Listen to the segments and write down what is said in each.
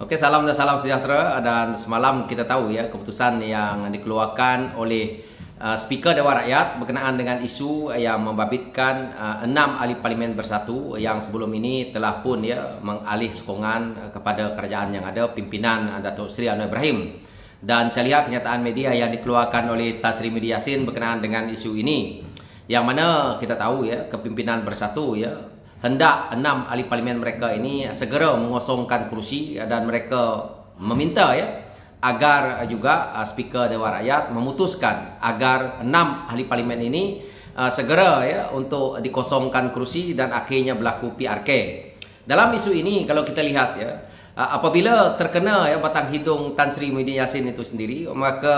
Oke, salam dan salam sejahtera. Dan semalam kita tahu ya keputusan yang dikeluarkan oleh Speaker Dewan Rakyat berkenaan dengan isu yang membabitkan 6 ahli parlimen bersatu yang sebelum ini telah pun ya mengalih sokongan kepada kerajaan yang ada, pimpinan Datuk Seri Anwar Ibrahim. Dan saya lihat kenyataan media yang dikeluarkan oleh Tan Sri Muhyiddin Yassin berkenaan dengan isu ini, yang mana kita tahu ya kepimpinan bersatu ya hendak 6 ahli parlimen mereka ini segera mengosongkan kerusi, dan mereka meminta ya agar juga Speaker Dewan Rakyat memutuskan agar 6 ahli parlimen ini segera ya untuk dikosongkan kerusi dan akhirnya berlaku PRK. Dalam isu ini kalau kita lihat ya, apabila terkena ya batang hidung Tan Sri Muhyiddin Yassin itu sendiri, maka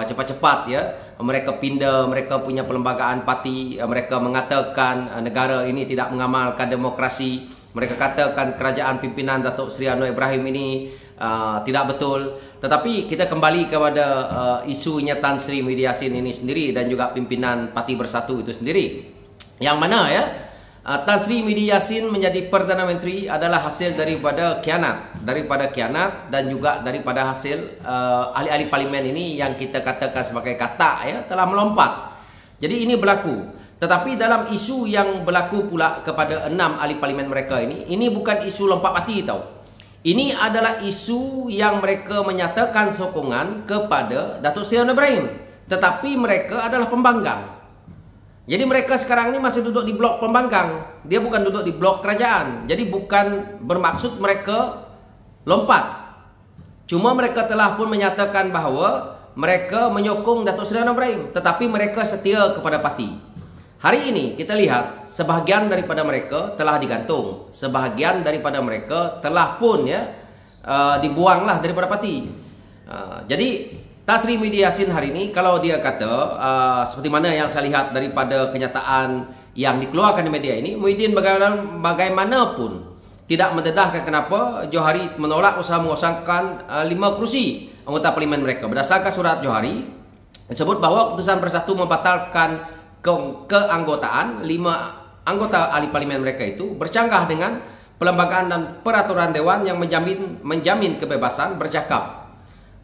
cepat-cepat ya mereka pindah, mereka punya perlembagaan parti, mereka mengatakan negara ini tidak mengamalkan demokrasi, mereka katakan kerajaan pimpinan Datuk Seri Anwar Ibrahim ini tidak betul. Tetapi kita kembali kepada isunya Tan Sri Muhyiddin Yassin ini sendiri dan juga pimpinan Parti Bersatu itu sendiri, yang mana ya Tan Sri Muhyiddin Yassin menjadi Perdana Menteri adalah hasil daripada khianat, dan juga daripada hasil ahli-ahli parlimen ini yang kita katakan sebagai katak ya telah melompat. Jadi ini berlaku. Tetapi dalam isu yang berlaku pula kepada 6 ahli parlimen mereka ini bukan isu lompat parti tau. Ini adalah isu yang mereka menyatakan sokongan kepada Datuk Seri Anwar Ibrahim, tetapi mereka adalah pembangkang. Jadi mereka sekarang ini masih duduk di blok pembangkang. Dia bukan duduk di blok kerajaan. Jadi bukan bermaksud mereka lompat. Cuma mereka telah pun menyatakan bahawa mereka menyokong Datuk Seri Anwar Ibrahim, tetapi mereka setia kepada parti. Hari ini kita lihat sebahagian daripada mereka telah digantung. Sebahagian daripada mereka telah pun ya dibuanglah daripada parti. Jadi Tan Sri Muhyiddin Yassin hari ini kalau dia kata seperti mana yang saya lihat daripada kenyataan yang dikeluarkan di media ini, Muhyiddin bagaimanapun tidak mendedahkan kenapa Johari menolak usaha mengosongkan 5 kursi anggota parlimen mereka. Berdasarkan surat Johari disebut bahawa keputusan bersatu membatalkan keanggotaan 5 anggota ahli parlimen mereka itu bercanggah dengan perlembagaan dan peraturan dewan yang menjamin kebebasan bercakap,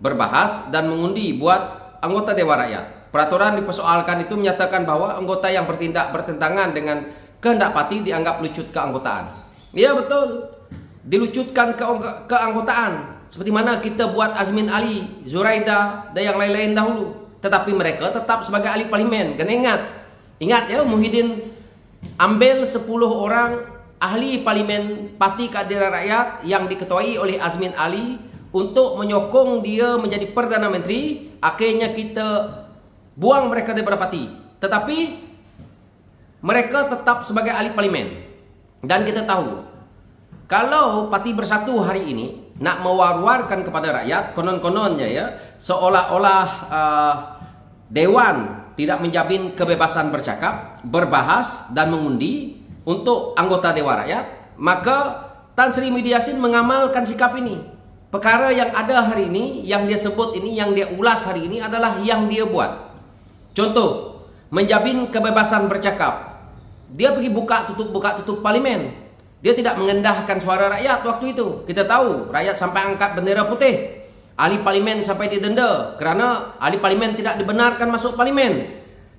berbahas dan mengundi buat anggota Dewan Rakyat. Peraturan dipersoalkan itu menyatakan bahawa anggota yang bertindak bertentangan dengan kehendak parti dianggap lucut keanggotaan. Ya betul, dilucutkan keanggotaan. Seperti mana kita buat Azmin Ali, Zuraida dan yang lain-lain dahulu. Tetapi mereka tetap sebagai ahli parlimen. Kena ingat ya, Muhyiddin ambil 10 orang ahli parlimen Parti Keadilan Rakyat yang diketuai oleh Azmin Ali untuk menyokong dia menjadi Perdana Menteri. Akhirnya kita buang mereka daripada parti, tetapi mereka tetap sebagai ahli parlimen. Dan kita tahu kalau Parti Bersatu hari ini nak mewar-warkan kepada rakyat, konon-kononnya ya seolah-olah dewan tidak menjamin kebebasan bercakap, berbahas dan mengundi untuk anggota Dewan Rakyat, maka Tan Sri Muhyiddin Yassin mengamalkan sikap ini. Perkara yang ada hari ini, yang dia sebut ini, yang dia ulas hari ini adalah yang dia buat. Contoh, menjamin kebebasan bercakap. Dia pergi buka tutup parlimen. Dia tidak mengendahkan suara rakyat waktu itu. Kita tahu, rakyat sampai angkat bendera putih. Ahli parlimen sampai didenda kerana ahli parlimen tidak dibenarkan masuk parlimen.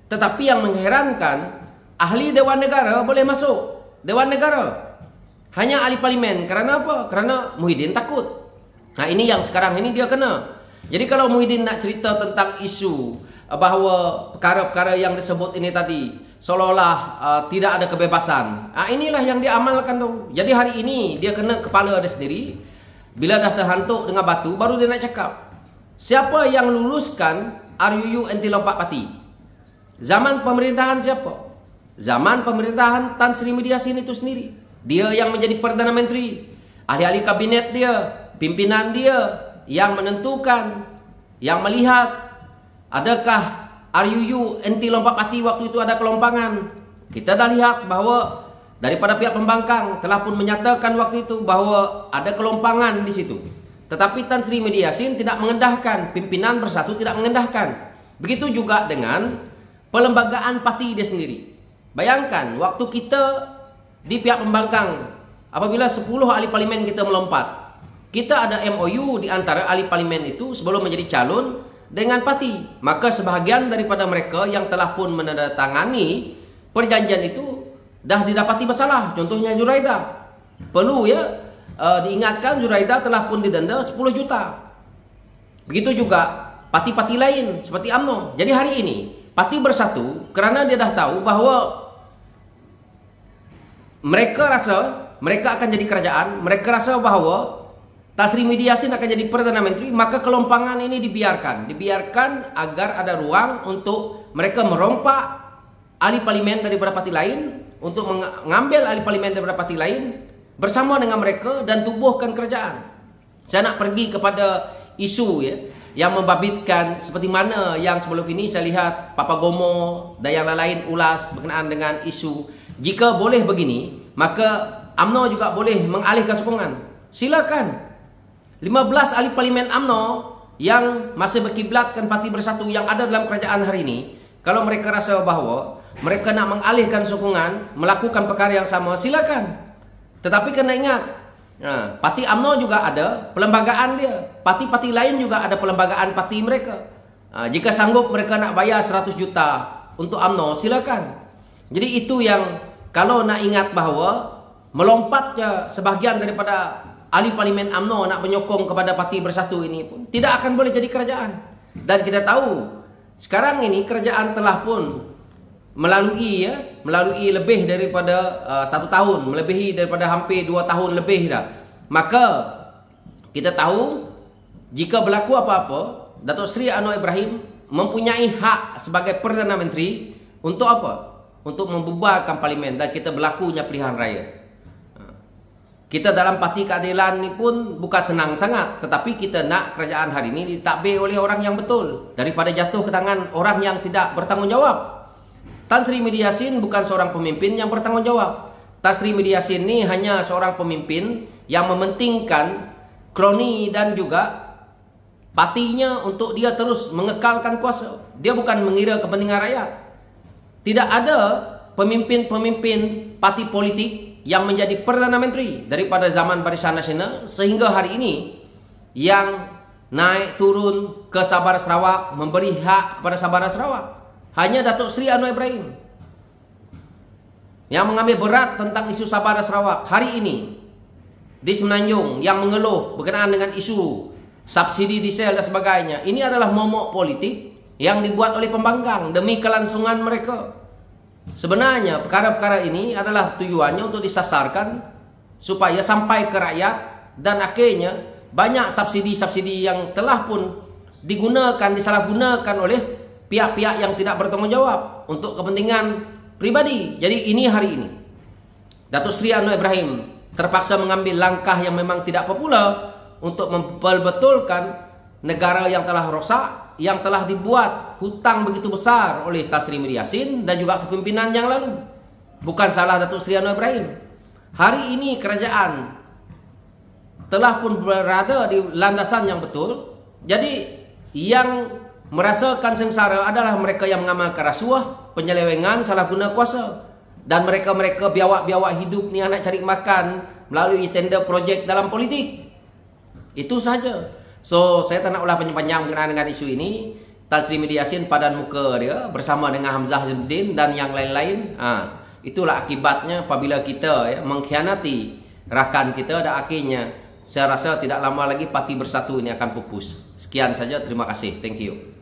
Tetapi yang mengherankan, ahli Dewan Negara boleh masuk Dewan Negara. Hanya ahli parlimen. Kerana apa? Kerana Muhyiddin takut. Nah ini yang sekarang ini dia kena. Jadi kalau Muhyiddin nak cerita tentang isu bahawa perkara-perkara yang disebut ini tadi seolah-olah tidak ada kebebasan, inilah yang dia amalkan tu. Jadi hari ini dia kena kepala dia sendiri. Bila dah terhantuk dengan batu, baru dia nak cakap. Siapa yang luluskan RUU anti lompat parti? Zaman pemerintahan siapa? Zaman pemerintahan Tan Sri Muhyiddin Yassin itu sendiri. Dia yang menjadi Perdana Menteri. Ahli-ahli kabinet dia, pimpinan dia yang menentukan, yang melihat adakah RUU anti lompat parti waktu itu ada kelompangan. Kita dah lihat bahawa daripada pihak pembangkang telah pun menyatakan waktu itu bahawa ada kelompangan di situ. Tetapi Tan Sri Muhyiddin Yassin tidak mengendahkan, pimpinan Bersatu tidak mengendahkan. Begitu juga dengan perlembagaan parti dia sendiri. Bayangkan waktu kita di pihak pembangkang, apabila 10 ahli parlimen kita melompat, kita ada MOU di antara ahli parlimen itu sebelum menjadi calon dengan parti. Maka sebahagian daripada mereka yang telah pun menandatangani perjanjian itu dah didapati bersalah. Contohnya Zuraida. Perlu diingatkan, Zuraida telah pun didenda 10 juta. Begitu juga parti-parti lain seperti UMNO. Jadi hari ini Parti Bersatu, kerana dia dah tahu bahawa mereka rasa mereka akan jadi kerajaan, mereka rasa bahawa Tan Sri Muhyiddin Yassin akan jadi Perdana Menteri, maka kelompangan ini dibiarkan agar ada ruang untuk mereka merompak ahli parlimen daripada parti lain, untuk mengambil ahli parlimen daripada parti lain bersama dengan mereka dan tubuhkan kerajaan. Saya nak pergi kepada isu yang membabitkan seperti mana yang sebelum ini saya lihat Papa Gomo dan yang lain ulas berkenaan dengan isu. Jika boleh begini, maka UMNO juga boleh mengalihkan sokongan. Silakan. 15 ahli parlimen UMNO yang masih berkiblatkan Parti Bersatu yang ada dalam kerajaan hari ini, kalau mereka rasa bahawa mereka nak mengalihkan sokongan, melakukan perkara yang sama, silakan. Tetapi kena ingat, parti UMNO juga ada perlembagaan dia. Parti-parti lain juga ada perlembagaan parti mereka. Jika sanggup mereka nak bayar 100 juta untuk UMNO, silakan. Jadi itu yang kalau nak ingat bahawa melompatnya sebahagian daripada ahli parlimen UMNO nak menyokong kepada Parti Bersatu ini pun tidak akan boleh jadi kerajaan. Dan kita tahu sekarang ini kerajaan telah pun melalui lebih daripada 1 tahun, melebihi daripada hampir 2 tahun lebih dah. Maka kita tahu jika berlaku apa-apa, Datuk Seri Anwar Ibrahim mempunyai hak sebagai Perdana Menteri untuk apa? Untuk membubarkan parlimen dan kita berlakunya pilihan raya. Kita dalam Parti Keadilan ni pun bukan senang sangat, tetapi kita nak kerajaan hari ini ditadbir oleh orang yang betul daripada jatuh ke tangan orang yang tidak bertanggungjawab. Tan Sri Muhyiddin Yassin bukan seorang pemimpin yang bertanggungjawab. Tan Sri Muhyiddin Yassin ni hanya seorang pemimpin yang mementingkan kroni dan juga partinya untuk dia terus mengekalkan kuasa. Dia bukan mengira kepentingan rakyat. Tidak ada pemimpin-pemimpin parti politik yang menjadi Perdana Menteri daripada zaman Barisan Nasional sehingga hari ini yang naik turun ke Sabara Sarawak, memberi hak kepada Sabara Sarawak. Hanya Datuk Seri Anwar Ibrahim yang mengambil berat tentang isu Sabara Sarawak. Hari ini di Semenanjung yang mengeluh berkenaan dengan isu subsidi diesel dan sebagainya. Ini adalah momok politik yang dibuat oleh pembangkang demi kelangsungan mereka. Sebenarnya perkara-perkara ini adalah tujuannya untuk disasarkan supaya sampai ke rakyat dan akhirnya banyak subsidi-subsidi yang telah pun digunakan, disalahgunakan oleh pihak-pihak yang tidak bertanggung jawab untuk kepentingan pribadi. Jadi ini hari ini Datuk Seri Anwar Ibrahim terpaksa mengambil langkah yang memang tidak popular untuk memperbetulkan negara yang telah rosak, yang telah dibuat hutang begitu besar oleh Tan Sri Muhyiddin Yassin dan juga kepimpinan yang lalu. Bukan salah Datuk Seri Anwar Ibrahim. Hari ini kerajaan telah pun berada di landasan yang betul. Jadi yang merasakan sengsara adalah mereka yang mengamalkan rasuah, penyelewengan, salah guna kuasa. Dan mereka-mereka biawak-biawak hidup ni nak cari makan melalui tender projek dalam politik. Itu saja. So, saya tak nak ulah panjang-panjang berkenaan dengan isu ini. Tan Sri Muhyiddin Yassin padan muka dia bersama dengan Hamzah Jemudin dan yang lain-lain. Itulah akibatnya apabila kita mengkhianati rakan kita dan akhirnya saya rasa tidak lama lagi Parti Bersatu ini akan pupus. Sekian saja, terima kasih. Thank you.